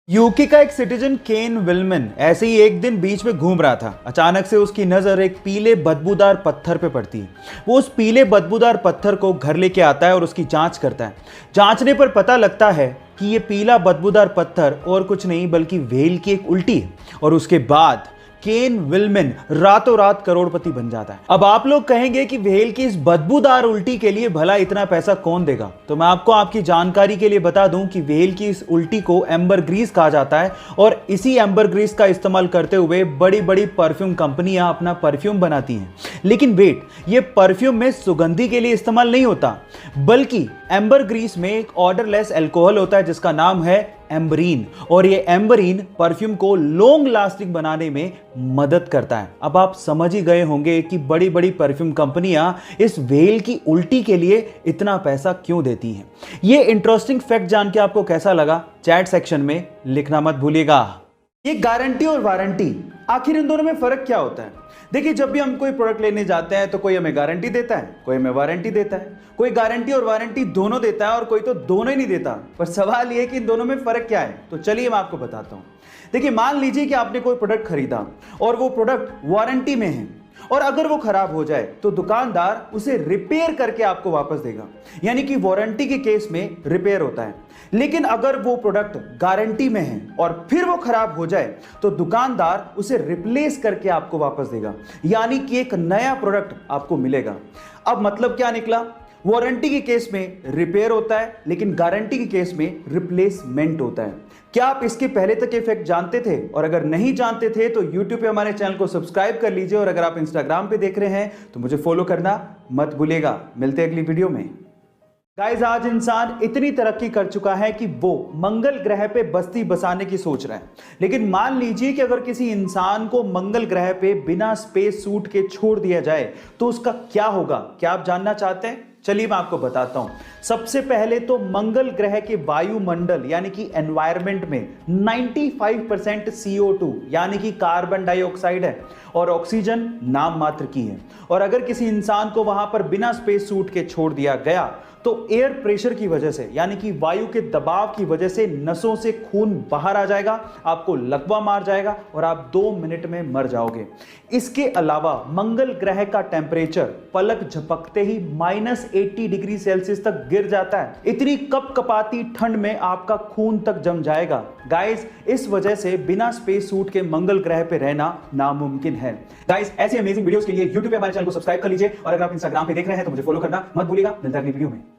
UK का एक Citizen Kane विल्मन ऐसे ही एक दिन बीच में घूम रहा था। अचानक से उसकी नज़र एक पीले बदबूदार पत्थर पे पड़ती है। वो उस पीले बदबूदार पत्थर को घर लेके आता है और उसकी जांच करता है। जांचने पर पता लगता है कि ये पीला बदबूदार पत्थर और कुछ नहीं बल्कि व्हेल की एक उल्टी है। और उसके बाद केन विल्मन रातों रात करोड़पति बन जाता है। अब आप लोग कहेंगे कि व्हेल की इस बदबूदार उल्टी के लिए भला इतना पैसा कौन देगा? तो मैं आपको आपकी जानकारी के लिए बता दूं कि व्हेल की इस उल्टी को एम्बर ग्रीस कहा जाता है और इसी एम्बर ग्रीस का इस्तेमाल करते हुए बड़ी बड़ी परफ्यूम कंपनियां अपना परफ्यूम बनाती हैं। लेकिन वेट, ये परफ्यूम में सुगंधी के लिए इस्तेमाल नहीं होता, बल्कि एम्बर ग्रीस में एक ऑर्डरलेस अल्कोहल होता है जिसका नाम है एम्बरीन। और ये एम्बरीन परफ्यूम को लॉन्ग लास्टिंग बनाने में मदद करता है। अब आप समझ ही गए होंगे कि बड़ी बड़ी परफ्यूम कंपनियां इस व्हेल की उल्टी के लिए इतना पैसा क्यों देती हैं। ये इंटरेस्टिंग फैक्ट जान के आपको कैसा लगा, चैट सेक्शन में लिखना मत भूलिएगा। ये गारंटी और वारंटी, आखिर इन दोनों में फर्क क्या होता है? देखिए, जब भी हम कोई प्रोडक्ट लेने जाते हैं तो कोई हमें गारंटी देता है, कोई हमें वारंटी देता है। कोई गारंटी और वारंटी दोनों देता है और कोई तो दोनों ही नहीं देता। पर सवाल यह है कि इन दोनों में फर्क क्या है। तो चलिए मैं आपको बताता हूं। देखिए, मान लीजिए कि आपने कोई प्रोडक्ट खरीदा और वो प्रोडक्ट वारंटी में है और अगर वो खराब हो जाए तो दुकानदार उसे रिपेयर करके आपको वापस देगा, यानी कि वारंटी के केस में रिपेयर होता है। लेकिन अगर वो प्रोडक्ट गारंटी में है और फिर वो खराब हो जाए तो दुकानदार उसे रिप्लेस करके आपको वापस देगा, यानी कि एक नया प्रोडक्ट आपको मिलेगा। अब मतलब क्या निकला? वारंटी के केस में रिपेयर होता है लेकिन गारंटी के केस में रिप्लेसमेंट होता है। क्या आप इसके पहले तक इफेक्ट जानते थे? और अगर नहीं जानते थे तो YouTube पे हमारे चैनल को सब्सक्राइब कर लीजिए और अगर आप Instagram पे देख रहे हैं तो मुझे फॉलो करना मत भूलिएगा। मिलते हैं अगली वीडियो में। गाइस, आज इंसान इतनी तरक्की कर चुका है कि वो मंगल ग्रह पे बस्ती बसाने की सोच रहा है। लेकिन मान लीजिए कि अगर किसी इंसान को मंगल ग्रह पे बिना स्पेस सूट के छोड़ दिया जाए तो उसका क्या होगा? क्या आप जानना चाहते हैं? चलिए मैं आपको बताता हूं। सबसे पहले तो मंगल ग्रह के वायुमंडल यानी कि एनवायरनमेंट में 95% CO2 यानी कि कार्बन डाइऑक्साइड है और ऑक्सीजन नाम मात्र की है। और अगर किसी इंसान को वहां पर बिना स्पेस सूट के छोड़ दिया गया तो एयर प्रेशर की वजह से यानी कि वायु के दबाव की वजह से नसों से खून बाहर आ जाएगा, आपको लकवा मार जाएगा और आप 2 मिनट में मर जाओगे। इसके अलावा मंगल ग्रह का टेम्परेचर पलक झपकते ही -80 डिग्री सेल्सियस तक गिर जाता है। इतनी कपकपाती ठंड में आपका खून तक जम जाएगा। गाइस, इस वजह से बिना स्पेस सूट के मंगल ग्रह पे रहना नामुमकिन है। गाइस, ऐसी अमेजिंग वीडियोस के लिए YouTube पे हमारे चैनल को सब्सक्राइब कर लीजिए और अगर आप Instagram पे देख रहे हैं तो मुझे फॉलो करना मत भूलिएगा। मिलते हैं अगली वीडियो में।